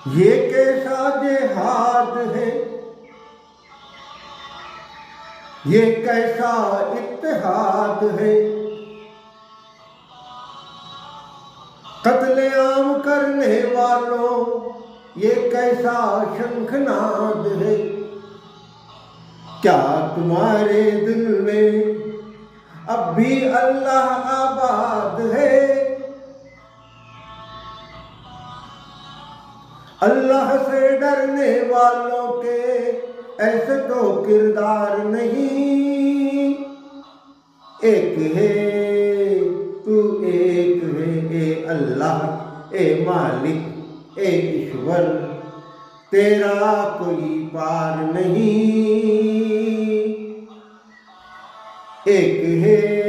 ये कैसा जिहाद है, ये कैसा इत्तेहाद है, कत्लेआम करने वालों ये कैसा शंखनाद है। क्या तुम्हारे दिल में अब भी अल्लाह आबाद है? अल्लाह से डरने वालों के ऐसे तो किरदार नहीं। एक है तू, एक है ए अल्लाह, ए मालिक, ए ईश्वर, तेरा कोई पार नहीं। एक है